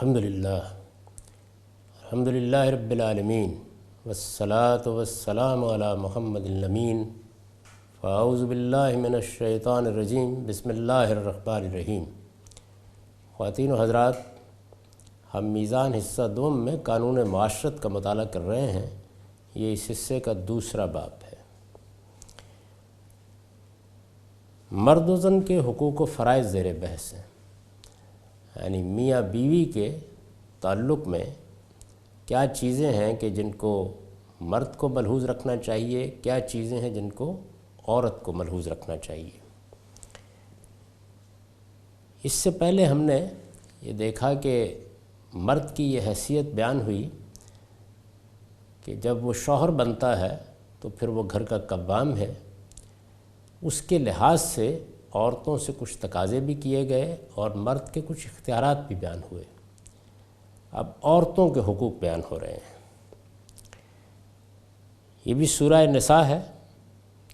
الحمدللہ رب العالمین والصلاة والسلام علی محمد الامین فاعوذ باللہ من الشیطان الرجیم بسم اللہ الرحمن الرحیم۔ خواتین و حضرات، ہم میزان حصہ دوم میں قانون معاشرت کا مطالعہ کر رہے ہیں۔ یہ اس حصے کا دوسرا باب ہے۔ مرد و زن کے حقوق و فرائض زیر بحث ہیں، یعنی میاں بیوی کے تعلق میں کیا چیزیں ہیں کہ جن کو مرد کو ملحوظ رکھنا چاہیے، کیا چیزیں ہیں جن کو عورت کو ملحوظ رکھنا چاہیے۔ اس سے پہلے ہم نے یہ دیکھا کہ مرد کی یہ حیثیت بیان ہوئی کہ جب وہ شوہر بنتا ہے تو پھر وہ گھر کا قوام ہے۔ اس کے لحاظ سے عورتوں سے کچھ تقاضے بھی کیے گئے اور مرد کے کچھ اختیارات بھی بیان ہوئے۔ اب عورتوں کے حقوق بیان ہو رہے ہیں۔ یہ بھی سورہ نساء ہے،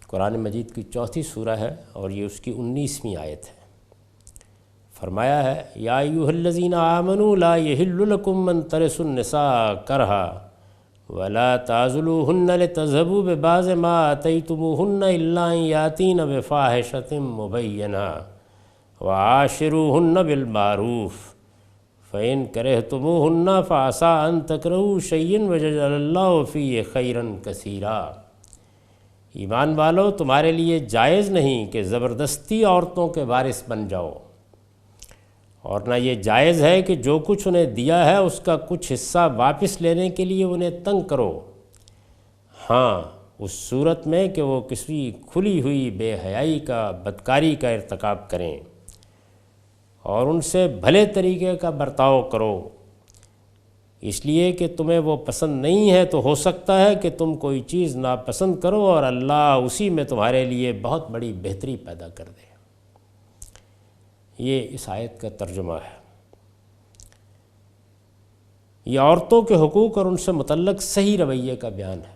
قرآن مجید کی 4تھی سورہ ہے اور یہ اس کی 19ویں آیت ہے۔ فرمایا ہے یا ایھا الذین آمنوا لا یحل لکم ان ترثوا النساء کرہا ولا تعضلوہن لتذہبوا ببعض ما آتیتموہن الا ان یاتین بفاحشۃ مبینہ وعاشروہن بالمعروف فإن کرہتموہن فعسیٰ ان تکرہوا شیئا ویجعل اللہ فیہ خیرا کثیرا۔ ایمان والو، تمہارے لیے جائز نہیں کہ زبردستی عورتوں کے وارث بن جاؤ، اور نہ یہ جائز ہے کہ جو کچھ انہیں دیا ہے اس کا کچھ حصہ واپس لینے کے لیے انہیں تنگ کرو، ہاں اس صورت میں کہ وہ کسی کھلی ہوئی بے حیائی کا، بدکاری کا ارتکاب کریں، اور ان سے بھلے طریقے کا برتاؤ کرو، اس لیے کہ تمہیں وہ پسند نہیں ہے تو ہو سکتا ہے کہ تم کوئی چیز ناپسند کرو اور اللہ اسی میں تمہارے لیے بہت بڑی بہتری پیدا کر دے۔ یہ اس آیت کا ترجمہ ہے۔ یہ عورتوں کے حقوق اور ان سے متعلق صحیح رویے کا بیان ہے۔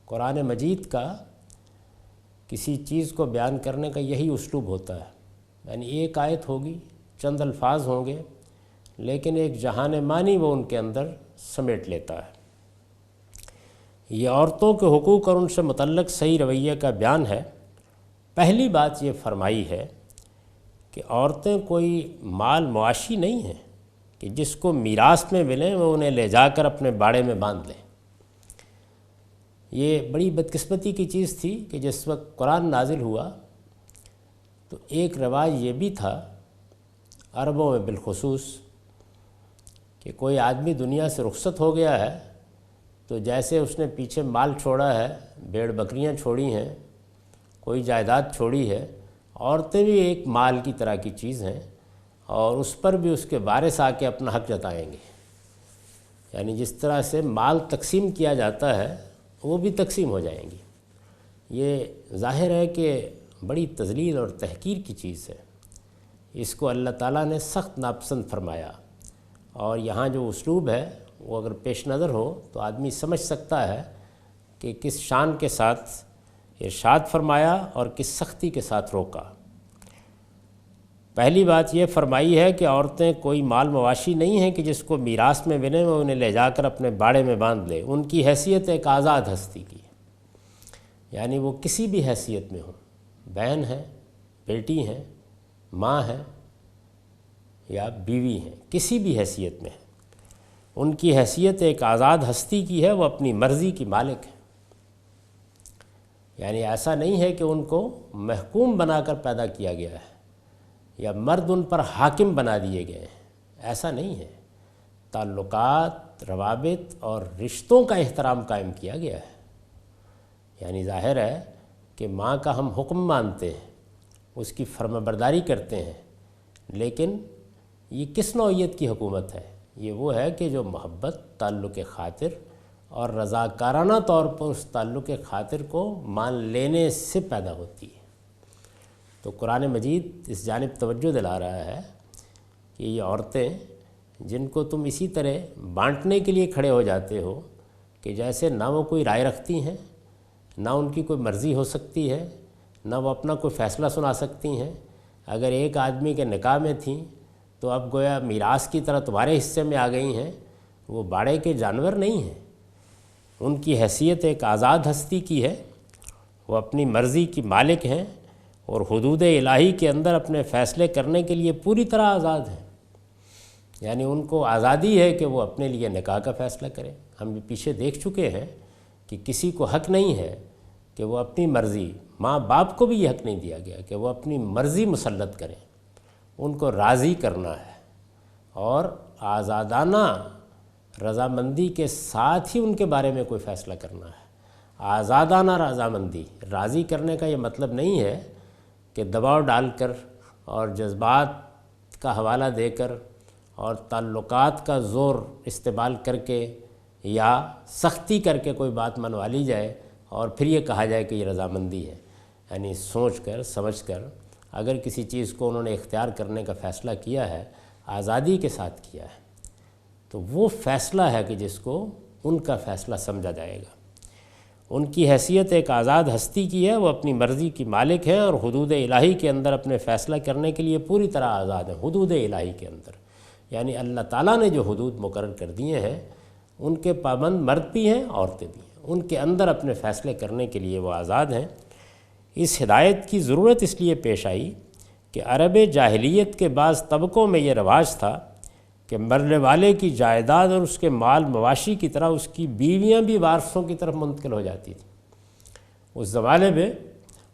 قرآن مجید کا کسی چیز کو بیان کرنے کا یہی اسلوب ہوتا ہے، یعنی ایک آیت ہوگی، چند الفاظ ہوں گے، لیکن ایک جہان معنی وہ ان کے اندر سمیٹ لیتا ہے۔ یہ عورتوں کے حقوق اور ان سے متعلق صحیح رویے کا بیان ہے۔ پہلی بات یہ فرمائی ہے کہ عورتیں کوئی مال معاشی نہیں ہیں کہ جس کو میراث میں ملیں وہ انہیں لے جا کر اپنے باڑے میں باندھ لیں۔ یہ بڑی بدقسمتی کی چیز تھی کہ جس وقت قرآن نازل ہوا تو ایک رواج یہ بھی تھا عربوں میں بالخصوص کہ کوئی آدمی دنیا سے رخصت ہو گیا ہے تو جیسے اس نے پیچھے مال چھوڑا ہے، بھیڑ بکریاں چھوڑی ہیں، کوئی جائیداد چھوڑی ہے، عورتیں بھی ایک مال کی طرح کی چیز ہیں اور اس پر بھی اس کے وارث آ کے اپنا حق جتائیں گے۔ یعنی جس طرح سے مال تقسیم کیا جاتا ہے وہ بھی تقسیم ہو جائیں گی۔ یہ ظاہر ہے کہ بڑی تذلیل اور تحقیر کی چیز ہے۔ اس کو اللہ تعالیٰ نے سخت ناپسند فرمایا، اور یہاں جو اسلوب ہے وہ اگر پیش نظر ہو تو آدمی سمجھ سکتا ہے کہ کس شان کے ساتھ ارشاد فرمایا اور کس سختی کے ساتھ روکا۔ پہلی بات یہ فرمائی ہے کہ عورتیں کوئی مال مواشی نہیں ہیں کہ جس کو میراث میں ملے وہ انہیں لے جا کر اپنے باڑے میں باندھ لے۔ ان کی حیثیت ایک آزاد ہستی کی ہے، یعنی وہ کسی بھی حیثیت میں ہوں، بہن ہے، بیٹی ہیں، ماں ہے یا بیوی ہیں، کسی بھی حیثیت میں ہے، ان کی حیثیت ایک آزاد ہستی کی ہے، وہ اپنی مرضی کی مالک ہے۔ یعنی ایسا نہیں ہے کہ ان کو محکوم بنا کر پیدا کیا گیا ہے یا مرد ان پر حاکم بنا دیے گئے ہیں، ایسا نہیں ہے۔ تعلقات، روابط اور رشتوں کا احترام قائم کیا گیا ہے۔ یعنی ظاہر ہے کہ ماں کا ہم حکم مانتے ہیں، اس کی فرما برداری کرتے ہیں، لیکن یہ کس نوعیت کی حکومت ہے؟ یہ وہ ہے کہ جو محبت، تعلق خاطر اور رضاکارانہ طور پر اس تعلق خاطر کو مان لینے سے پیدا ہوتی ہے۔ تو قرآن مجید اس جانب توجہ دلا رہا ہے کہ یہ عورتیں جن کو تم اسی طرح بانٹنے کے لیے کھڑے ہو جاتے ہو کہ جیسے نہ وہ کوئی رائے رکھتی ہیں، نہ ان کی کوئی مرضی ہو سکتی ہے، نہ وہ اپنا کوئی فیصلہ سنا سکتی ہیں۔ اگر ایک آدمی کے نکاح میں تھیں تو اب گویا میراث کی طرح تمہارے حصے میں آ گئی ہیں، وہ باڑے کے جانور نہیں ہیں، ان کی حیثیت ایک آزاد ہستی کی ہے، وہ اپنی مرضی کی مالک ہیں اور حدود الہی کے اندر اپنے فیصلے کرنے کے لیے پوری طرح آزاد ہیں۔ یعنی ان کو آزادی ہے کہ وہ اپنے لیے نکاح کا فیصلہ کریں۔ ہم پیچھے دیکھ چکے ہیں کہ کسی کو حق نہیں ہے کہ وہ اپنی مرضی، ماں باپ کو بھی یہ حق نہیں دیا گیا کہ وہ اپنی مرضی مسلط کریں، ان کو راضی کرنا ہے اور آزادانہ رضامندی کے ساتھ ہی ان کے بارے میں کوئی فیصلہ کرنا ہے۔ آزادانہ رضامندی، راضی کرنے کا یہ مطلب نہیں ہے کہ دباؤ ڈال کر اور جذبات کا حوالہ دے کر اور تعلقات کا زور استعمال کر کے یا سختی کر کے کوئی بات منوا لی جائے اور پھر یہ کہا جائے کہ یہ رضامندی ہے۔ یعنی سوچ کر سمجھ کر اگر کسی چیز کو انہوں نے اختیار کرنے کا فیصلہ کیا ہے، آزادی کے ساتھ کیا ہے، تو وہ فیصلہ ہے کہ جس کو ان کا فیصلہ سمجھا جائے گا۔ ان کی حیثیت ایک آزاد ہستی کی ہے، وہ اپنی مرضی کی مالک ہیں اور حدود الہی کے اندر اپنے فیصلہ کرنے کے لیے پوری طرح آزاد ہیں۔ حدود الہی کے اندر یعنی اللہ تعالیٰ نے جو حدود مقرر کر دیے ہیں ان کے پابند مرد بھی ہیں، عورتیں بھی ہیں، ان کے اندر اپنے فیصلے کرنے کے لیے وہ آزاد ہیں۔ اس ہدایت کی ضرورت اس لیے پیش آئی کہ عرب جاہلیت کے بعض طبقوں میں یہ رواج تھا کہ مرنے والے کی جائیداد اور اس کے مال مواشی کی طرح اس کی بیویاں بھی وارثوں کی طرف منتقل ہو جاتی تھیں۔ اس زمانے میں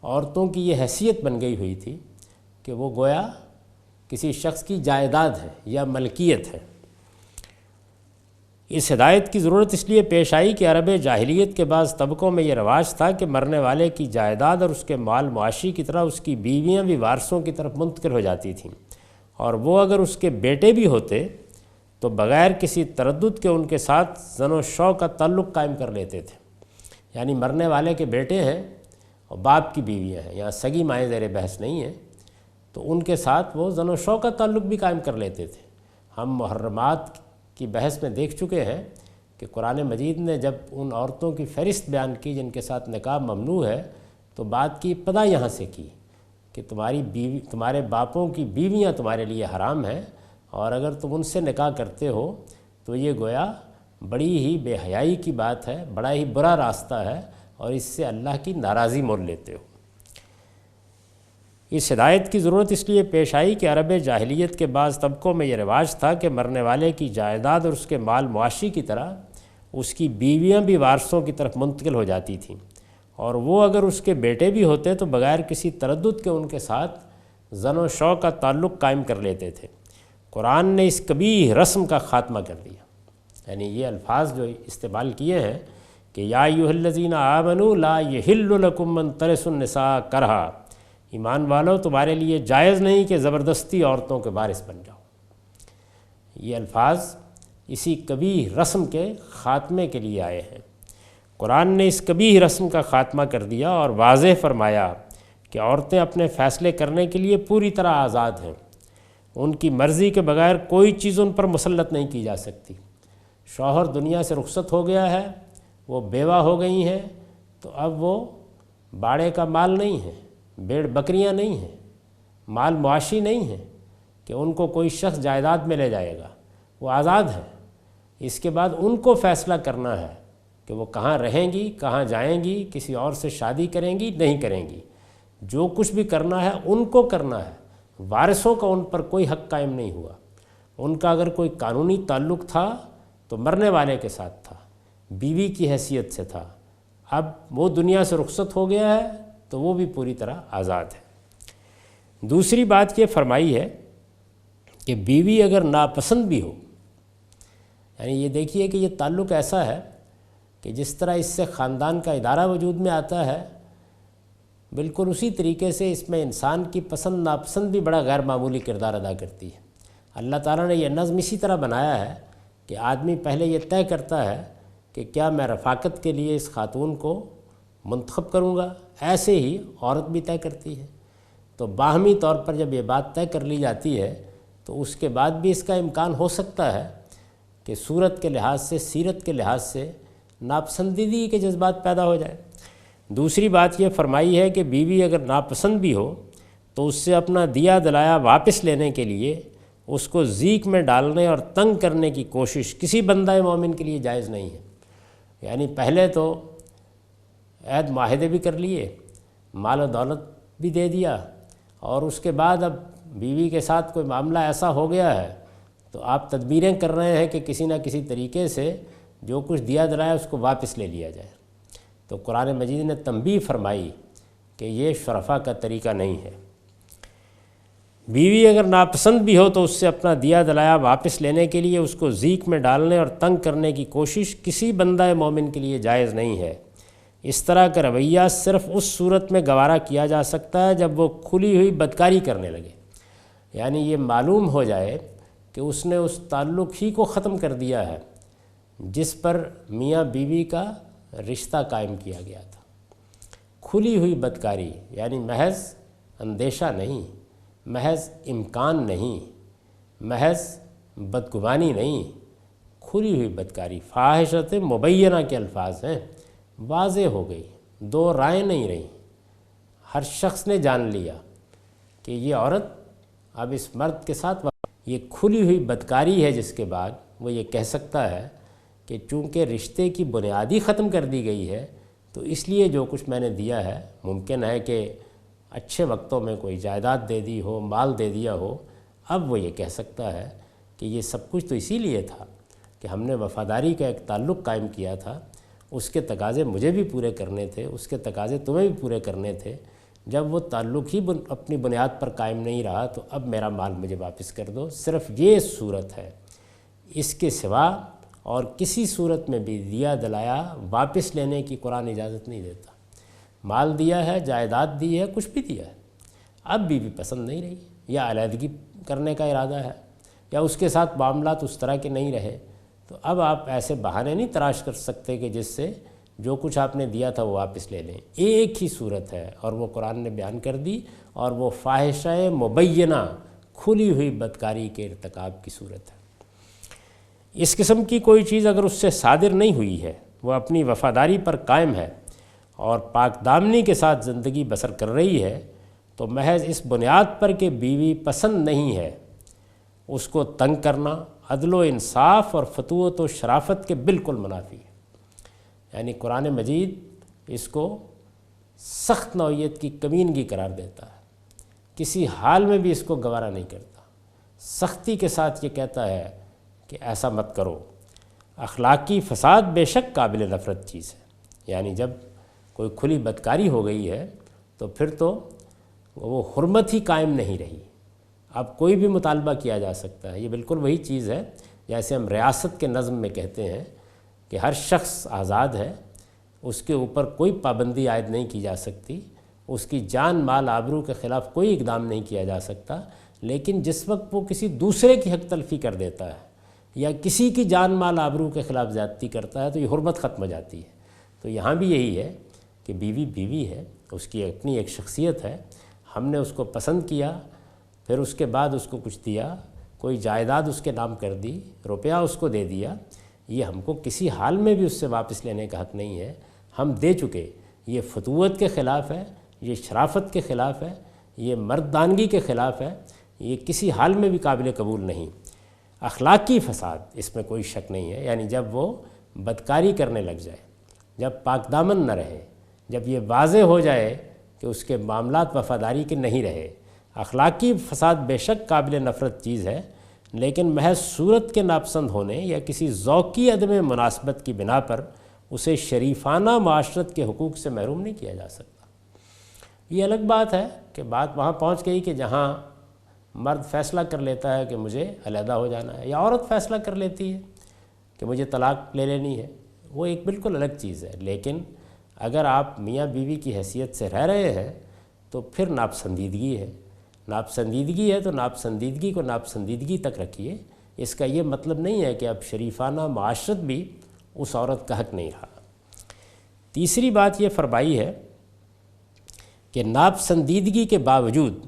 عورتوں کی یہ حیثیت بن گئی ہوئی تھی کہ وہ گویا کسی شخص کی جائیداد ہے یا ملکیت ہے۔ اس ہدایت کی ضرورت اس لیے پیش آئی کہ عرب جاہلیت کے بعض طبقوں میں یہ رواج تھا کہ مرنے والے کی جائیداد اور اس کے مال معاشی کی طرح اس کی بیویاں بھی وارثوں کی طرف منتقل ہو جاتی تھیں، اور وہ اگر اس کے بیٹے بھی ہوتے تو بغیر کسی تردد کے ان کے ساتھ زن و شو کا تعلق قائم کر لیتے تھے۔ یعنی مرنے والے کے بیٹے ہیں اور باپ کی بیویاں ہیں، یہاں سگی مائیں زیر بحث نہیں ہیں، تو ان کے ساتھ وہ زن و شو کا تعلق بھی قائم کر لیتے تھے۔ ہم محرمات کی بحث میں دیکھ چکے ہیں کہ قرآن مجید نے جب ان عورتوں کی فہرست بیان کی جن کے ساتھ نکاح ممنوع ہے، تو بات کی ابتدا یہاں سے کی کہ تمہارے باپوں کی بیویاں تمہارے لیے حرام ہیں، اور اگر تم ان سے نکاح کرتے ہو تو یہ گویا بڑی ہی بے حیائی کی بات ہے، بڑا ہی برا راستہ ہے، اور اس سے اللہ کی ناراضی مول لیتے ہو۔ اس ہدایت کی ضرورت اس لیے پیش آئی کہ عرب جاہلیت کے بعض طبقوں میں یہ رواج تھا کہ مرنے والے کی جائیداد اور اس کے مال معاشی کی طرح اس کی بیویاں بھی وارثوں کی طرف منتقل ہو جاتی تھیں، اور وہ اگر اس کے بیٹے بھی ہوتے تو بغیر کسی تردد کے ان کے ساتھ زن و شو کا تعلق قائم کر لیتے تھے۔ قرآن نے اس قبیح رسم کا خاتمہ کر دیا۔ یعنی یہ الفاظ جو استعمال کیے ہیں کہ یا ایھا الذین آمنوا لا یحل لکم ان ترثوا النساء کرہا، ایمان والو تمہارے لیے جائز نہیں کہ زبردستی عورتوں کے وارث بن جاؤ۔ یہ الفاظ اسی قبیح رسم کے خاتمے کے لیے آئے ہیں۔ قرآن نے اس قبیح رسم کا خاتمہ کر دیا اور واضح فرمایا کہ عورتیں اپنے فیصلے کرنے کے لیے پوری طرح آزاد ہیں، ان کی مرضی کے بغیر کوئی چیز ان پر مسلط نہیں کی جا سکتی۔ شوہر دنیا سے رخصت ہو گیا ہے، وہ بیوہ ہو گئی ہیں، تو اب وہ باڑے کا مال نہیں ہے، بھیڑ بکریاں نہیں ہیں، مال معاشی نہیں ہیں کہ ان کو کوئی شخص جائیداد میں لے جائے گا، وہ آزاد ہے۔ اس کے بعد ان کو فیصلہ کرنا ہے کہ وہ کہاں رہیں گی، کہاں جائیں گی، کسی اور سے شادی کریں گی نہیں کریں گی، جو کچھ بھی کرنا ہے ان کو کرنا ہے۔ وارثوں کا ان پر کوئی حق قائم نہیں ہوا۔ ان کا اگر کوئی قانونی تعلق تھا تو مرنے والے کے ساتھ تھا، بیوی کی حیثیت سے تھا، اب وہ دنیا سے رخصت ہو گیا ہے تو وہ بھی پوری طرح آزاد ہے۔ دوسری بات یہ فرمائی ہے کہ بیوی اگر ناپسند بھی ہو، یعنی یہ دیکھیے کہ یہ تعلق ایسا ہے کہ جس طرح اس سے خاندان کا ادارہ وجود میں آتا ہے، بالکل اسی طریقے سے اس میں انسان کی پسند ناپسند بھی بڑا غیر معمولی کردار ادا کرتی ہے۔ اللہ تعالیٰ نے یہ نظم اسی طرح بنایا ہے کہ آدمی پہلے یہ طے کرتا ہے کہ کیا میں رفاقت کے لیے اس خاتون کو منتخب کروں گا، ایسے ہی عورت بھی طے کرتی ہے۔ تو باہمی طور پر جب یہ بات طے کر لی جاتی ہے تو اس کے بعد بھی اس کا امکان ہو سکتا ہے کہ صورت کے لحاظ سے، سیرت کے لحاظ سے ناپسندیدگی کے جذبات پیدا ہو جائے۔ دوسری بات یہ فرمائی ہے کہ بیوی اگر ناپسند بھی ہو تو اس سے اپنا دیا دلایا واپس لینے کے لیے اس کو ضیق میں ڈالنے اور تنگ کرنے کی کوشش کسی بندہ مومن کے لیے جائز نہیں ہے۔ یعنی پہلے تو عہد معاہدے بھی کر لیے، مال و دولت بھی دے دیا، اور اس کے بعد اب بیوی کے ساتھ کوئی معاملہ ایسا ہو گیا ہے تو آپ تدبیریں کر رہے ہیں کہ کسی نہ کسی طریقے سے جو کچھ دیا دلایا اس کو واپس لے لیا جائے۔ تو قرآن مجید نے تنبیہ فرمائی کہ یہ شرفاء کا طریقہ نہیں ہے۔ بیوی اگر ناپسند بھی ہو تو اس سے اپنا دیا دلایا واپس لینے کے لیے اس کو ضیق میں ڈالنے اور تنگ کرنے کی کوشش کسی بندہ مومن کے لیے جائز نہیں ہے۔ اس طرح کا رویہ صرف اس صورت میں گوارا کیا جا سکتا ہے جب وہ کھلی ہوئی بدکاری کرنے لگے، یعنی یہ معلوم ہو جائے کہ اس نے اس تعلق ہی کو ختم کر دیا ہے جس پر میاں بیوی کا رشتہ قائم کیا گیا تھا۔ کھلی ہوئی بدکاری یعنی محض اندیشہ نہیں، محض امکان نہیں، محض بدگمانی نہیں، کھلی ہوئی بدکاری۔ فاحشۃ مبینہ کے الفاظ ہیں، واضح ہو گئی، دو رائے نہیں رہیں، ہر شخص نے جان لیا کہ یہ عورت اب اس مرد کے ساتھ یہ کھلی ہوئی بدکاری ہے، جس کے بعد وہ یہ کہہ سکتا ہے کہ چونکہ رشتے کی بنیادی ختم کر دی گئی ہے تو اس لیے جو کچھ میں نے دیا ہے، ممکن ہے کہ اچھے وقتوں میں کوئی جائیداد دے دی ہو، مال دے دیا ہو، اب وہ یہ کہہ سکتا ہے کہ یہ سب کچھ تو اسی لیے تھا کہ ہم نے وفاداری کا ایک تعلق قائم کیا تھا، اس کے تقاضے مجھے بھی پورے کرنے تھے، اس کے تقاضے تمہیں بھی پورے کرنے تھے۔ جب وہ تعلق ہی اپنی بنیاد پر قائم نہیں رہا تو اب میرا مال مجھے واپس کر دو۔ صرف یہ صورت ہے، اس کے سوا اور کسی صورت میں بھی دیا دلایا واپس لینے کی قرآن اجازت نہیں دیتا۔ مال دیا ہے، جائیداد دی ہے، کچھ بھی دیا ہے، اب بھی پسند نہیں رہی، یا علیحدگی کرنے کا ارادہ ہے، یا اس کے ساتھ معاملات اس طرح کے نہیں رہے، تو اب آپ ایسے بہانے نہیں تراش کر سکتے کہ جس سے جو کچھ آپ نے دیا تھا وہ واپس لے لیں۔ ایک ہی صورت ہے اور وہ قرآن نے بیان کر دی، اور وہ فاحشہ مبینہ کھلی ہوئی بدکاری کے ارتکاب کی صورت ہے۔ اس قسم کی کوئی چیز اگر اس سے صادر نہیں ہوئی ہے، وہ اپنی وفاداری پر قائم ہے اور پاک دامنی کے ساتھ زندگی بسر کر رہی ہے، تو محض اس بنیاد پر کہ بیوی پسند نہیں ہے، اس کو تنگ کرنا عدل و انصاف اور فتوت و شرافت کے بالکل منافی ہے۔ یعنی قرآن مجید اس کو سخت نوعیت کی کمینگی قرار دیتا ہے، کسی حال میں بھی اس کو گوارا نہیں کرتا، سختی کے ساتھ یہ کہتا ہے کہ ایسا مت کرو۔ اخلاقی فساد بے شک قابل نفرت چیز ہے، یعنی جب کوئی کھلی بدکاری ہو گئی ہے تو پھر تو وہ حرمت ہی قائم نہیں رہی، اب کوئی بھی مطالبہ کیا جا سکتا ہے۔ یہ بالکل وہی چیز ہے جیسے ہم ریاست کے نظم میں کہتے ہیں کہ ہر شخص آزاد ہے، اس کے اوپر کوئی پابندی عائد نہیں کی جا سکتی، اس کی جان مال آبرو کے خلاف کوئی اقدام نہیں کیا جا سکتا، لیکن جس وقت وہ کسی دوسرے کی حق تلفی کر دیتا ہے یا کسی کی جان مال آبرو کے خلاف زیادتی کرتا ہے تو یہ حرمت ختم ہو جاتی ہے۔ تو یہاں بھی یہی ہے کہ بیوی بیوی ہے، اس کی اپنی ایک شخصیت ہے، ہم نے اس کو پسند کیا، پھر اس کے بعد اس کو کچھ دیا، کوئی جائیداد اس کے نام کر دی، روپیہ اس کو دے دیا، یہ ہم کو کسی حال میں بھی اس سے واپس لینے کا حق نہیں ہے، ہم دے چکے۔ یہ فتوت کے خلاف ہے، یہ شرافت کے خلاف ہے، یہ مردانگی کے خلاف ہے، یہ کسی حال میں بھی قابل قبول نہیں۔ اخلاقی فساد اس میں کوئی شک نہیں ہے، یعنی جب وہ بدکاری کرنے لگ جائے، جب پاک دامن نہ رہے، جب یہ واضح ہو جائے کہ اس کے معاملات وفاداری کے نہیں رہے۔ اخلاقی فساد بے شک قابل نفرت چیز ہے، لیکن محض صورت کے ناپسند ہونے یا کسی ذوقی عدم مناسبت کی بنا پر اسے شریفانہ معاشرت کے حقوق سے محروم نہیں کیا جا سکتا۔ یہ الگ بات ہے کہ بات وہاں پہنچ گئی کہ جہاں مرد فیصلہ کر لیتا ہے کہ مجھے علیحدہ ہو جانا ہے، یا عورت فیصلہ کر لیتی ہے کہ مجھے طلاق لے لینی ہے، وہ ایک بالکل الگ چیز ہے۔ لیکن اگر آپ میاں بیوی کی حیثیت سے رہ رہے ہیں تو پھر ناپسندیدگی ہے، ناپسندیدگی ہے تو ناپسندیدگی کو ناپسندیدگی تک رکھیے۔ اس کا یہ مطلب نہیں ہے کہ اب شریفانہ معاشرت بھی اس عورت کا حق نہیں رہا۔ تیسری بات یہ فرمائی ہے کہ ناپسندیدگی کے باوجود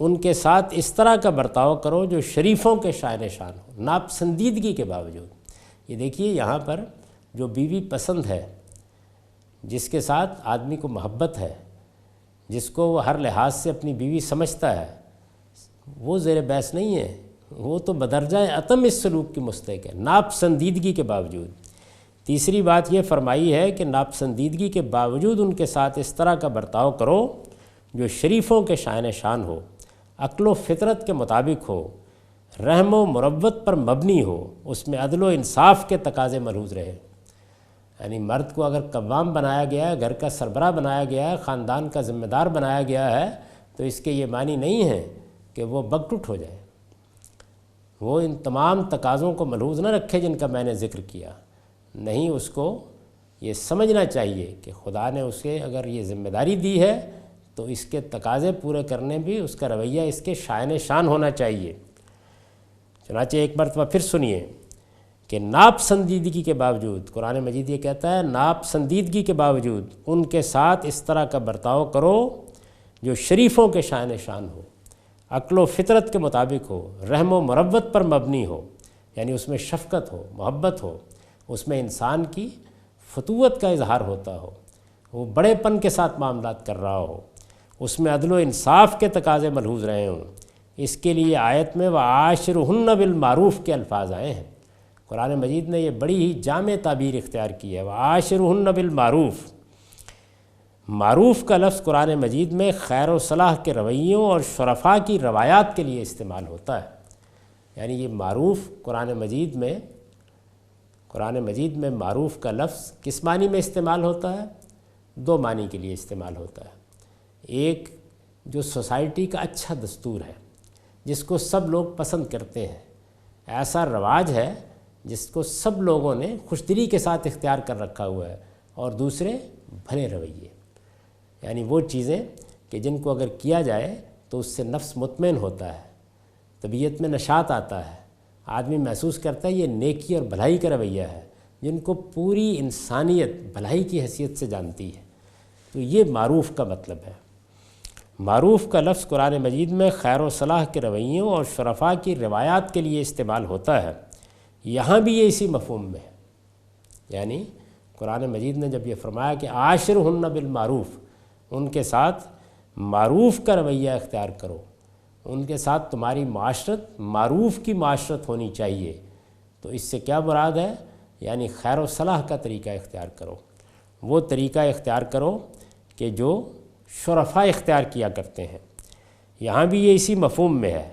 ان کے ساتھ اس طرح کا برتاؤ کرو جو شریفوں کے شائن شان ہو، ناپسندیدگی کے باوجود۔ یہ دیکھیے یہاں پر جو بیوی پسند ہے، جس کے ساتھ آدمی کو محبت ہے، جس کو وہ ہر لحاظ سے اپنی بیوی سمجھتا ہے، وہ زیر بحث نہیں ہے، وہ تو بدرجہ عدم اس سلوک کی مستحق ہے ناپسندیدگی کے باوجود۔ تیسری بات یہ فرمائی ہے کہ ناپسندیدگی کے باوجود ان کے ساتھ اس طرح کا برتاؤ کرو جو شریفوں کے شائن شان ہو، عقل و فطرت کے مطابق ہو، رحم و مروت پر مبنی ہو، اس میں عدل و انصاف کے تقاضے ملحوظ رہے۔ یعنی مرد کو اگر قوام بنایا گیا ہے، گھر کا سربراہ بنایا گیا ہے، خاندان کا ذمہ دار بنایا گیا ہے، تو اس کے یہ معنی نہیں ہے کہ وہ بکٹوٹ ہو جائے، وہ ان تمام تقاضوں کو ملحوظ نہ رکھے جن کا میں نے ذکر کیا۔ نہیں، اس کو یہ سمجھنا چاہیے کہ خدا نے اسے اگر یہ ذمہ داری دی ہے تو اس کے تقاضے پورے کرنے بھی اس کا رویہ اس کے شائن شان ہونا چاہیے۔ چنانچہ ایک مرتبہ پھر سنیے کہ ناپسندیدگی کے باوجود، قرآن مجید یہ کہتا ہے ناپسندیدگی کے باوجود ان کے ساتھ اس طرح کا برتاؤ کرو جو شریفوں کے شائن شان ہو، عقل و فطرت کے مطابق ہو، رحم و مروت پر مبنی ہو، یعنی اس میں شفقت ہو، محبت ہو، اس میں انسان کی فتوت کا اظہار ہوتا ہو، وہ بڑے پن کے ساتھ معاملات کر رہا ہو، اس میں عدل و انصاف کے تقاضے ملحوظ رہے ہوں۔ اس کے لیے آیت میں وَعَاشِرُهُنَّ بِالْمَعْرُوف کے الفاظ آئے ہیں۔ قرآن مجید نے یہ بڑی ہی جامع تعبیر اختیار کی ہے، وَعَاشِرُهُنَّ بِالْمَعْرُوف۔ معروف کا لفظ قرآن مجید میں خیر و صلاح کے رویوں اور شرفاء کی روایات کے لیے استعمال ہوتا ہے۔ یعنی یہ معروف قرآن مجید میں معروف کا لفظ کس معنی میں استعمال ہوتا ہے؟ دو معنی کے لیے استعمال ہوتا ہے۔ ایک جو سوسائٹی کا اچھا دستور ہے، جس کو سب لوگ پسند کرتے ہیں، ایسا رواج ہے جس کو سب لوگوں نے خوشدلی کے ساتھ اختیار کر رکھا ہوا ہے، اور دوسرے بھلے رویے، یعنی وہ چیزیں کہ جن کو اگر کیا جائے تو اس سے نفس مطمئن ہوتا ہے، طبیعت میں نشاط آتا ہے، آدمی محسوس کرتا ہے یہ نیکی اور بھلائی کا رویہ ہے، جن کو پوری انسانیت بھلائی کی حیثیت سے جانتی ہے۔ تو یہ معروف کا مطلب ہے۔ معروف کا لفظ قرآن مجید میں خیر و صلاح کے رویوں اور شرفاء کی روایات کے لیے استعمال ہوتا ہے۔ یہاں بھی یہ اسی مفہوم میں ہے، یعنی قرآن مجید نے جب یہ فرمایا کہ عاشرہن بالمعروف، ان کے ساتھ معروف کا رویہ اختیار کرو، ان کے ساتھ تمہاری معاشرت معروف کی معاشرت ہونی چاہیے، تو اس سے کیا مراد ہے؟ یعنی خیر و صلاح کا طریقہ اختیار کرو، وہ طریقہ اختیار کرو کہ جو شرفاء اختیار کیا کرتے ہیں۔ یہاں بھی یہ اسی مفہوم میں ہے،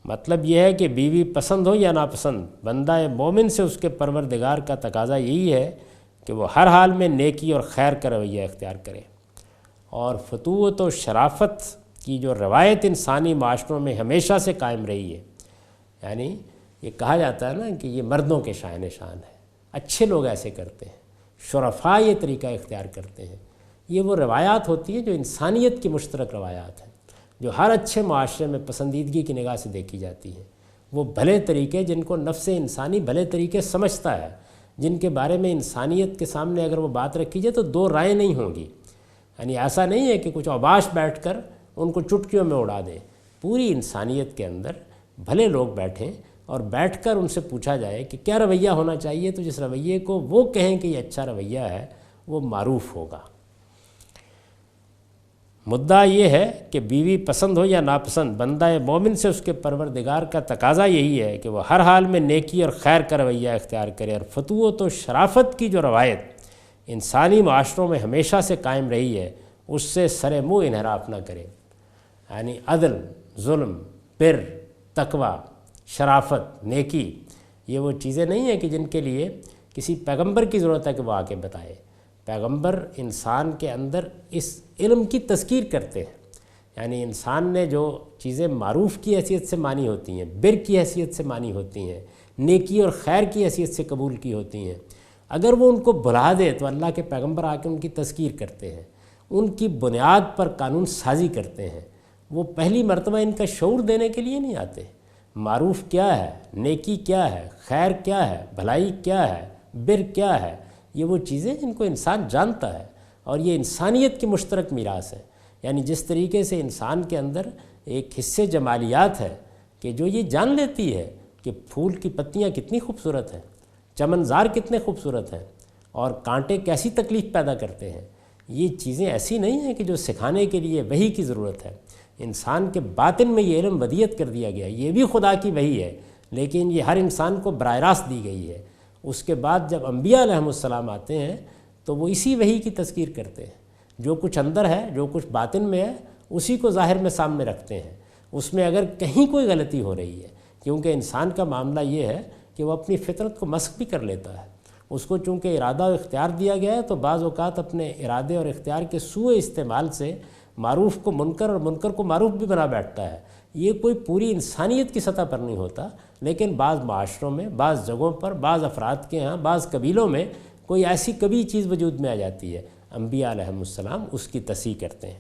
مطلب یہ ہے کہ بیوی پسند ہو یا ناپسند، بندہ مومن سے اس کے پروردگار کا تقاضا یہی ہے کہ وہ ہر حال میں نیکی اور خیر کا رویہ اختیار کرے۔ اور فتوت و شرافت کی جو روایت انسانی معاشروں میں ہمیشہ سے قائم رہی ہے، یعنی یہ کہا جاتا ہے نا کہ یہ مردوں کے شائن شان ہے، اچھے لوگ ایسے کرتے ہیں، شرفاء یہ طریقہ اختیار کرتے ہیں، یہ وہ روایات ہوتی ہیں جو انسانیت کی مشترک روایات ہیں، جو ہر اچھے معاشرے میں پسندیدگی کی نگاہ سے دیکھی جاتی ہیں۔ وہ بھلے طریقے جن کو نفس انسانی بھلے طریقے سمجھتا ہے، جن کے بارے میں انسانیت کے سامنے اگر وہ بات رکھی جائے تو دو رائے نہیں ہوں گی۔ یعنی ایسا نہیں ہے کہ کچھ اوباش بیٹھ کر ان کو چٹکیوں میں اڑا دیں، پوری انسانیت کے اندر بھلے لوگ بیٹھیں اور بیٹھ کر ان سے پوچھا جائے کہ کیا رویہ ہونا چاہیے، تو جس رویے کو وہ کہیں کہ یہ اچھا رویہ ہے وہ معروف ہوگا۔ مدعا یہ ہے کہ بیوی پسند ہو یا ناپسند، بندہ مومن سے اس کے پروردگار کا تقاضا یہی ہے کہ وہ ہر حال میں نیکی اور خیر کا رویہ اختیار کرے، اور فتوت و شرافت کی جو روایت انسانی معاشروں میں ہمیشہ سے قائم رہی ہے اس سے سر منہ انحراف نہ کرے۔ یعنی عدل، ظلم، بر، تقوی، شرافت، نیکی، یہ وہ چیزیں نہیں ہیں کہ جن کے لیے کسی پیغمبر کی ضرورت ہے کہ وہ آ کے بتائے۔ پیغمبر انسان کے اندر اس علم کی تذکیر کرتے ہیں، یعنی انسان نے جو چیزیں معروف کی حیثیت سے مانی ہوتی ہیں، بر کی حیثیت سے مانی ہوتی ہیں، نیکی اور خیر کی حیثیت سے قبول کی ہوتی ہیں، اگر وہ ان کو بھلا دے تو اللہ کے پیغمبر آ کے ان کی تذکیر کرتے ہیں، ان کی بنیاد پر قانون سازی کرتے ہیں۔ وہ پہلی مرتبہ ان کا شعور دینے کے لیے نہیں آتے۔ معروف کیا ہے، نیکی کیا ہے، خیر کیا ہے، بھلائی کیا ہے، بر کیا ہے، یہ وہ چیزیں جن کو انسان جانتا ہے، اور یہ انسانیت کی مشترک میراث ہے۔ یعنی جس طریقے سے انسان کے اندر ایک حصے جمالیات ہے کہ جو یہ جان لیتی ہے کہ پھول کی پتیاں کتنی خوبصورت ہیں، چمنزار کتنے خوبصورت ہیں، اور کانٹے کیسی تکلیف پیدا کرتے ہیں، یہ چیزیں ایسی نہیں ہیں کہ جو سکھانے کے لیے وحی کی ضرورت ہے۔ انسان کے باطن میں یہ علم ودیت کر دیا گیا، یہ بھی خدا کی وحی ہے، لیکن یہ ہر انسان کو براہ راست دی گئی ہے۔ اس کے بعد جب انبیاء علیہم السلام آتے ہیں تو وہ اسی وحی کی تذکیر کرتے ہیں، جو کچھ اندر ہے، جو کچھ باطن میں ہے، اسی کو ظاہر میں سامنے رکھتے ہیں۔ اس میں اگر کہیں کوئی غلطی ہو رہی ہے، کیونکہ انسان کا معاملہ یہ ہے کہ وہ اپنی فطرت کو مسخ بھی کر لیتا ہے، اس کو چونکہ ارادہ و اختیار دیا گیا ہے تو بعض اوقات اپنے ارادے اور اختیار کے سوء استعمال سے معروف کو منکر اور منکر کو معروف بھی بنا بیٹھتا ہے۔ یہ کوئی پوری انسانیت کی سطح پر نہیں ہوتا، لیکن بعض معاشروں میں، بعض جگہوں پر، بعض افراد کے ہاں، بعض قبیلوں میں کوئی ایسی کبھی چیز وجود میں آ جاتی ہے، انبیاء علیہم السلام اس کی تصحیح کرتے ہیں۔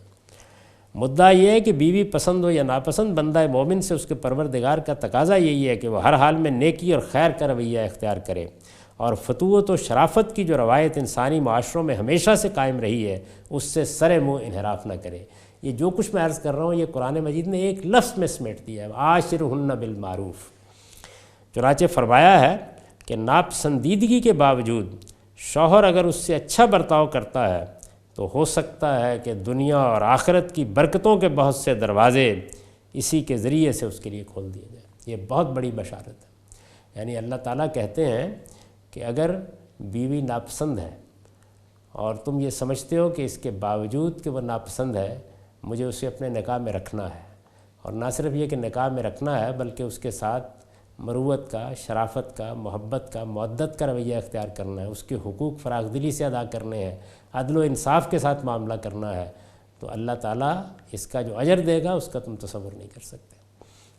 مدعا یہ ہے کہ بیوی پسند ہو یا ناپسند، بندہ مومن سے اس کے پروردگار کا تقاضا یہی ہے کہ وہ ہر حال میں نیکی اور خیر کا رویہ اختیار کرے، اور فتوت و شرافت کی جو روایت انسانی معاشروں میں ہمیشہ سے قائم رہی ہے اس سے سر منہ انحراف نہ کرے۔ یہ جو کچھ میں عرض کر رہا ہوں یہ قرآن مجید نے ایک لفظ میں سمیٹ دیا ہے، عاشرہن بالمعروف۔ چنانچہ فرمایا ہے کہ ناپسندیدگی کے باوجود شوہر اگر اس سے اچھا برتاؤ کرتا ہے تو ہو سکتا ہے کہ دنیا اور آخرت کی برکتوں کے بہت سے دروازے اسی کے ذریعے سے اس کے لیے کھول دیے جائیں۔ یہ بہت بڑی بشارت ہے، یعنی اللہ تعالیٰ کہتے ہیں کہ اگر بیوی ناپسند ہے اور تم یہ سمجھتے ہو کہ اس کے باوجود کہ وہ ناپسند ہے مجھے اسے اپنے نکاح میں رکھنا ہے، اور نہ صرف یہ کہ نکاح میں رکھنا ہے بلکہ اس کے ساتھ مروت کا، شرافت کا، محبت کا، مودت کا رویہ اختیار کرنا ہے، اس کے حقوق فراخ دلی سے ادا کرنے ہیں، عدل و انصاف کے ساتھ معاملہ کرنا ہے، تو اللہ تعالیٰ اس کا جو اجر دے گا اس کا تم تصور نہیں کر سکتے۔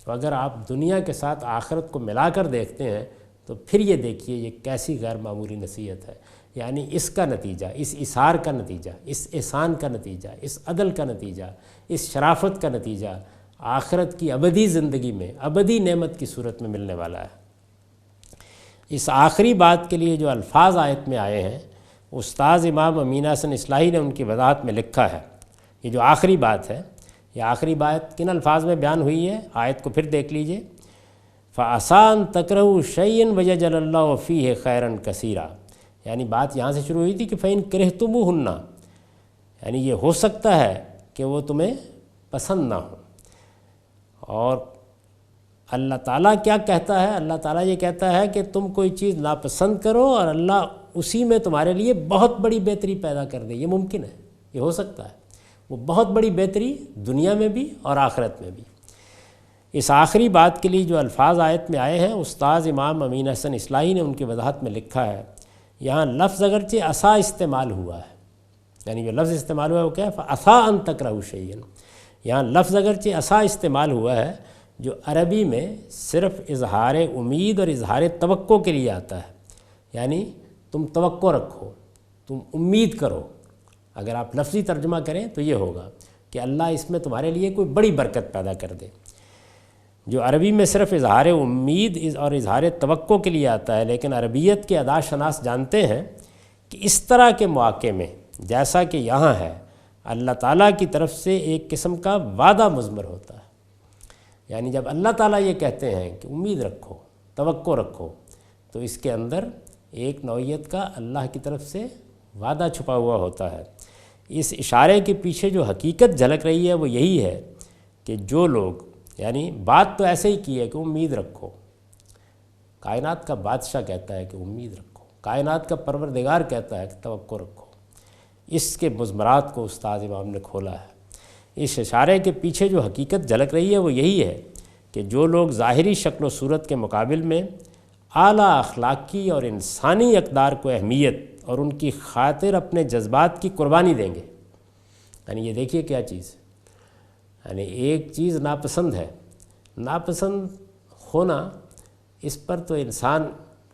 تو اگر آپ دنیا کے ساتھ آخرت کو ملا کر دیکھتے ہیں تو پھر یہ دیکھیے یہ کیسی غیر معمولی نصیحت ہے، یعنی اس کا نتیجہ، اس اثار کا نتیجہ، اس احسان کا نتیجہ، اس عدل کا نتیجہ، اس شرافت کا نتیجہ آخرت کی ابدی زندگی میں، ابدی نعمت کی صورت میں ملنے والا ہے۔ اس آخری بات کے لیے جو الفاظ آیت میں آئے ہیں، استاذ امام امین حسن اصلاحی نے ان کی وضاحت میں لکھا ہے، یہ جو آخری بات ہے، یہ آخری بات کن الفاظ میں بیان ہوئی ہے، آیت کو پھر دیکھ لیجئے۔ فَعَسَىٰ أَن تَكْرَهُوا شَيْئًا وَيَجْعَلَ اللَّهُ فِيهِ خَيْرًا كَثِيرًا، یعنی بات یہاں سے شروع ہوئی تھی کہ فَإِن كَرِهْتُمُوهُنَّ، یعنی یہ ہو سکتا ہے کہ وہ تمہیں پسند نہ ہو۔ اور اللہ تعالیٰ کیا کہتا ہے؟ اللہ تعالیٰ یہ کہتا ہے کہ تم کوئی چیز ناپسند کرو اور اللہ اسی میں تمہارے لیے بہت بڑی بہتری پیدا کر دے، یہ ممکن ہے، یہ ہو سکتا ہے، وہ بہت بڑی بہتری دنیا میں بھی اور آخرت میں بھی۔ اس آخری بات کے لیے جو الفاظ آیت میں آئے ہیں، استاذ امام امین حسن اصلاحی نے ان کی وضاحت میں لکھا ہے، یہاں لفظ اگرچہ عسیٰ استعمال ہوا ہے، یعنی جو لفظ استعمال ہوا ہے وہ کیا ہے؟ فَعَسَىٰ أَن تَكْرَهُوا شَيْئًا، یہاں لفظ اگرچہ عسیٰ استعمال ہوا ہے جو عربی میں صرف اظہار امید اور اظہار توقع کے لیے آتا ہے، یعنی تم توقع رکھو، تم امید کرو۔ اگر آپ لفظی ترجمہ کریں تو یہ ہوگا کہ اللہ اس میں تمہارے لیے کوئی بڑی برکت پیدا کر دے۔ جو عربی میں صرف اظہار امید اور اظہار توقع کے لیے آتا ہے، لیکن عربیت کے ادا شناس جانتے ہیں کہ اس طرح کے مواقع میں جیسا کہ یہاں ہے، اللہ تعالیٰ کی طرف سے ایک قسم کا وعدہ مضمر ہوتا ہے، یعنی جب اللہ تعالیٰ یہ کہتے ہیں کہ امید رکھو، توقع رکھو، تو اس کے اندر ایک نوعیت کا اللہ کی طرف سے وعدہ چھپا ہوا ہوتا ہے۔ اس اشارے کے پیچھے جو حقیقت جھلک رہی ہے وہ یہی ہے کہ جو لوگ، یعنی بات تو ایسے ہی کی ہے کہ امید رکھو، کائنات کا بادشاہ کہتا ہے کہ امید رکھو، کائنات کا پروردگار کہتا ہے کہ توقع رکھو، اس کے مضمرات کو استاد امام نے کھولا ہے۔ اس اشارے کے پیچھے جو حقیقت جھلک رہی ہے وہ یہی ہے کہ جو لوگ ظاہری شکل و صورت کے مقابل میں اعلیٰ اخلاقی اور انسانی اقدار کو اہمیت اور ان کی خاطر اپنے جذبات کی قربانی دیں گے، یعنی یہ دیکھیے کیا چیز، یعنی ایک چیز ناپسند ہے، ناپسند ہونا اس پر تو انسان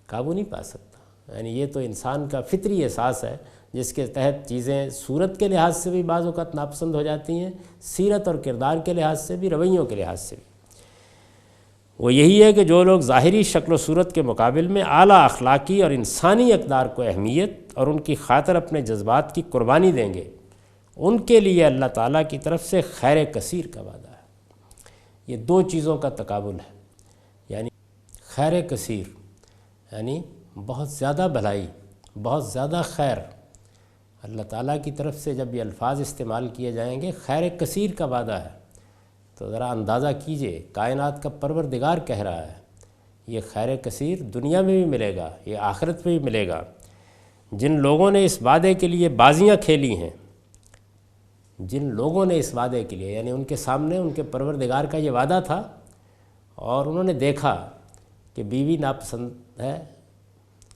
قابو نہیں پا سکتا، یعنی یہ تو انسان کا فطری احساس ہے جس کے تحت چیزیں صورت کے لحاظ سے بھی بعض اوقات ناپسند ہو جاتی ہیں، سیرت اور کردار کے لحاظ سے بھی، رویوں کے لحاظ سے بھی۔ وہ یہی ہے کہ جو لوگ ظاہری شکل و صورت کے مقابل میں اعلیٰ اخلاقی اور انسانی اقدار کو اہمیت اور ان کی خاطر اپنے جذبات کی قربانی دیں گے، ان کے لیے اللہ تعالیٰ کی طرف سے خیر کثیر کا وعدہ ہے۔ یہ دو چیزوں کا تقابل ہے، یعنی خیر کثیر یعنی بہت زیادہ بھلائی، بہت زیادہ خیر۔ اللہ تعالیٰ کی طرف سے جب یہ الفاظ استعمال کیے جائیں گے، خیر کثیر کا وعدہ ہے، تو ذرا اندازہ کیجئے، کائنات کا پروردگار کہہ رہا ہے، یہ خیر کثیر دنیا میں بھی ملے گا، یہ آخرت میں بھی ملے گا۔ جن لوگوں نے اس وعدے کے لیے بازیاں کھیلی ہیں، جن لوگوں نے اس وعدے کے لیے، یعنی ان کے سامنے ان کے پروردگار کا یہ وعدہ تھا اور انہوں نے دیکھا کہ بیوی ناپسند ہے،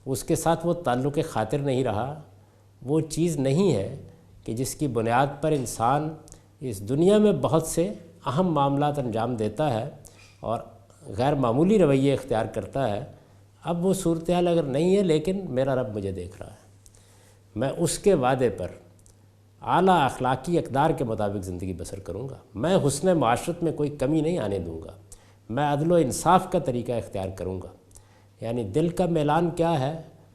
اس کے ساتھ وہ تعلق خاطر نہیں رہا، وہ چیز نہیں ہے کہ جس کی بنیاد پر انسان اس دنیا میں بہت سے اہم معاملات انجام دیتا ہے اور غیر معمولی رویے اختیار کرتا ہے۔ اب وہ صورتحال اگر نہیں ہے، لیکن میرا رب مجھے دیکھ رہا ہے، میں اس کے وعدے پر اعلیٰ اخلاقی اقدار کے مطابق زندگی بسر کروں گا، میں حسن معاشرت میں کوئی کمی نہیں آنے دوں گا، میں عدل و انصاف کا طریقہ اختیار کروں گا۔ یعنی دل کا میلان کیا ہے،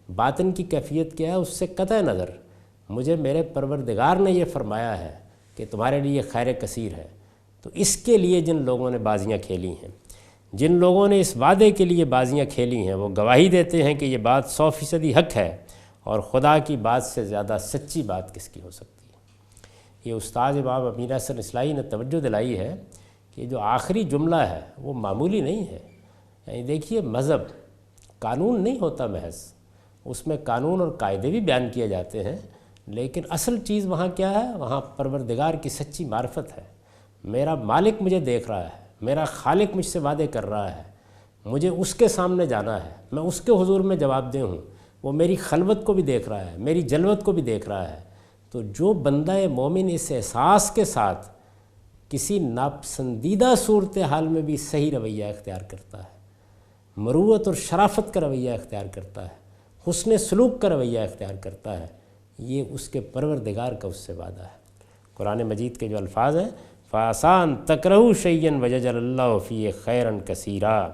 باطن کی کیفیت کیا ہے، اس سے قطع نظر مجھے میرے پروردگار نے یہ فرمایا ہے کہ تمہارے لیے خیر کثیر ہے۔ تو اس کے لیے جن لوگوں نے بازیاں کھیلی ہیں، جن لوگوں نے اس وعدے کے لیے بازیاں کھیلی ہیں، وہ گواہی دیتے ہیں کہ یہ بات 100% حق ہے، اور خدا کی بات سے زیادہ سچی بات کس کی ہو سکتی ہے۔ یہ استاد امام امیر حسن اصلاحی نے توجہ دلائی ہے کہ جو آخری جملہ ہے وہ معمولی نہیں ہے۔ یعنی دیکھیے، مذہب قانون نہیں ہوتا محض، اس میں قانون اور قاعدے بھی بیان کیے جاتے ہیں، لیکن اصل چیز وہاں کیا ہے؟ وہاں پروردگار کی سچی معرفت ہے۔ میرا مالک مجھے دیکھ رہا ہے، میرا خالق مجھ سے وعدے کر رہا ہے، مجھے اس کے سامنے جانا ہے، میں اس کے حضور میں جواب دہ ہوں، وہ میری خلوت کو بھی دیکھ رہا ہے، میری جلوت کو بھی دیکھ رہا ہے۔ تو جو بندہ مومن اس احساس کے ساتھ کسی ناپسندیدہ صورتحال میں بھی صحیح رویہ اختیار کرتا ہے، مروت اور شرافت کا رویہ اختیار کرتا ہے، حسن سلوک کا رویہ اختیار کرتا ہے، یہ اس کے پروردگار کا اس سے وعدہ ہے۔ قرآن مجید کے جو الفاظ ہیں، فَآسان تکرہوا شیئا وَیَجْعَلْ اللَّهُ فِیہ خَیْرًا کثیرا،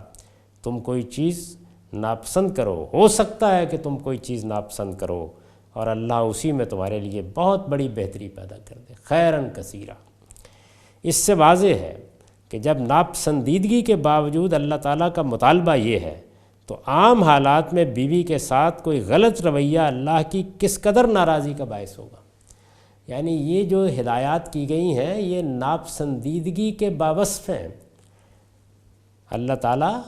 تم کوئی چیز ناپسند کرو، ہو سکتا ہے کہ تم کوئی چیز ناپسند کرو اور اللہ اسی میں تمہارے لیے بہت بڑی بہتری پیدا کر دے، خیراً کثیرا۔ اس سے واضح ہے کہ جب ناپسندیدگی کے باوجود اللہ تعالیٰ کا مطالبہ یہ ہے، تو عام حالات میں بیوی کے ساتھ کوئی غلط رویہ اللہ کی کس قدر ناراضی کا باعث ہوگا۔ یعنی یہ جو ہدایات کی گئی ہیں، یہ ناپسندیدگی کے باوصف ہیں۔ اللہ تعالیٰ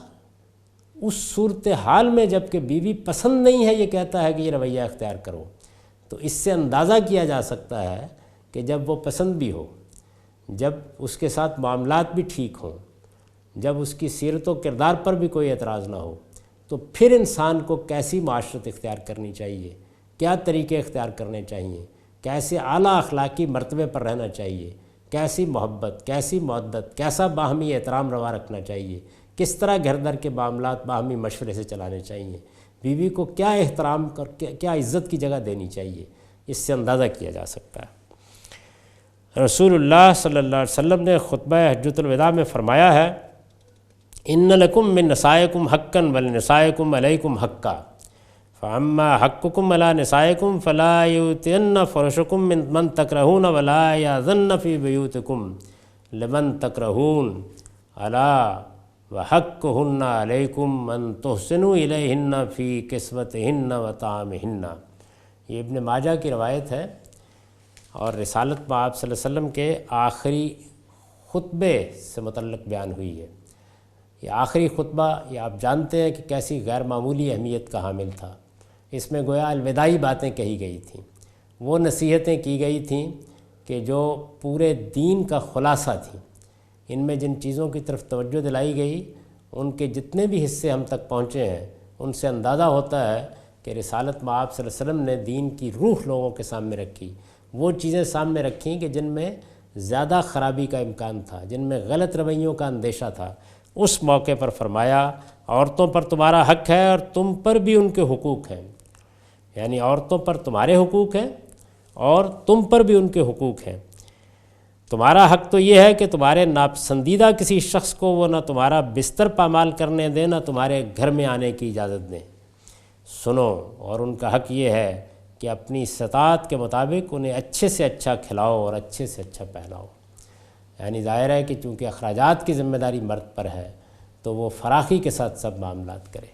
اس صورتحال میں جب کہ بیوی پسند نہیں ہے، یہ کہتا ہے کہ یہ رویہ اختیار کرو، تو اس سے اندازہ کیا جا سکتا ہے کہ جب وہ پسند بھی ہو، جب اس کے ساتھ معاملات بھی ٹھیک ہوں، جب اس کی سیرت و کردار پر بھی کوئی اعتراض نہ ہو، تو پھر انسان کو کیسی معاشرت اختیار کرنی چاہیے، کیا طریقے اختیار کرنے چاہیے، کیسے اعلیٰ اخلاقی مرتبے پر رہنا چاہیے، کیسی محبت، کیسی مودت، کیسا باہمی احترام روا رکھنا چاہیے، کس طرح گھر در کے معاملات باہمی مشورے سے چلانے چاہیے، بیوی کو کیا احترام کر کیا عزت کی جگہ دینی چاہیے، اس سے اندازہ کیا جا سکتا ہے۔ رسول اللہ صلی اللہ علیہ وسلم نے خطبہ حجۃ الوداع میں فرمایا ہے، ان لکم من نسائکم حقا ولنسائکم علیکم حقا فاما حقکم علی نسائکم فلا یؤتین فرشکم من تکرہون ولا یاذن فی بیوتکم لمن تکرہون الا وحقہن علیکم ان تحسنوا الیہن فی کسوتہن وطعامہن۔ یہ ابن ماجہ کی روایت ہے اور رسالت میں آپ صلی اللہ علیہ وسلم کے آخری خطبے سے متعلق بیان ہوئی ہے۔ یہ آخری خطبہ، یہ آپ جانتے ہیں کہ کیسی غیر معمولی اہمیت کا حامل تھا۔ اس میں گویا الوداعی باتیں کہی گئی تھیں، وہ نصیحتیں کی گئی تھیں کہ جو پورے دین کا خلاصہ تھیں۔ ان میں جن چیزوں کی طرف توجہ دلائی گئی، ان کے جتنے بھی حصے ہم تک پہنچے ہیں، ان سے اندازہ ہوتا ہے کہ رسالت میں آپ صلی اللہ علیہ وسلم نے دین کی روح لوگوں کے سامنے رکھی، وہ چیزیں سامنے رکھیں کہ جن میں زیادہ خرابی کا امکان تھا، جن میں غلط رویوں کا اندیشہ تھا۔ اس موقع پر فرمایا، عورتوں پر تمہارا حق ہے اور تم پر بھی ان کے حقوق ہیں، یعنی عورتوں پر تمہارے حقوق ہیں اور تم پر بھی ان کے حقوق ہیں۔ تمہارا حق تو یہ ہے کہ تمہارے ناپسندیدہ کسی شخص کو وہ نہ تمہارا بستر پامال کرنے دیں، نہ تمہارے گھر میں آنے کی اجازت دیں۔ سنو، اور ان کا حق یہ ہے کہ اپنی استطاعت کے مطابق انہیں اچھے سے اچھا کھلاؤ اور اچھے سے اچھا پہناؤ۔ یعنی ظاہر ہے کہ چونکہ اخراجات کی ذمہ داری مرد پر ہے، تو وہ فراخی کے ساتھ سب معاملات کرے۔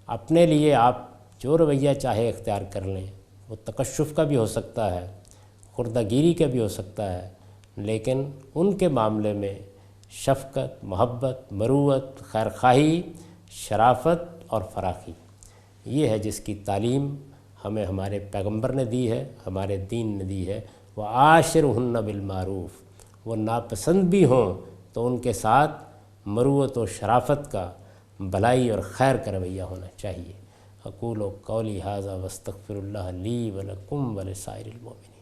اپنے لیے آپ جو رویہ چاہے اختیار کر لیں، وہ تکشف کا بھی ہو سکتا ہے، خردہ گیری کا بھی ہو سکتا ہے، لیکن ان کے معاملے میں شفقت، محبت، مروت، خیرخواہی، شرافت اور فراخی، یہ ہے جس کی تعلیم ہمیں ہمارے پیغمبر نے دی ہے، ہمارے دین نے دی ہے۔ وَعَاشِرْهُنَّ بِالْمَعْرُوفِ، وہ ناپسند بھی ہوں تو ان کے ساتھ مروت و شرافت کا، بھلائی اور خیر کا رویہ ہونا چاہیے۔ اقول قولی ھذا واستغفر اللہ لی ولکم ولسائر المؤمنین۔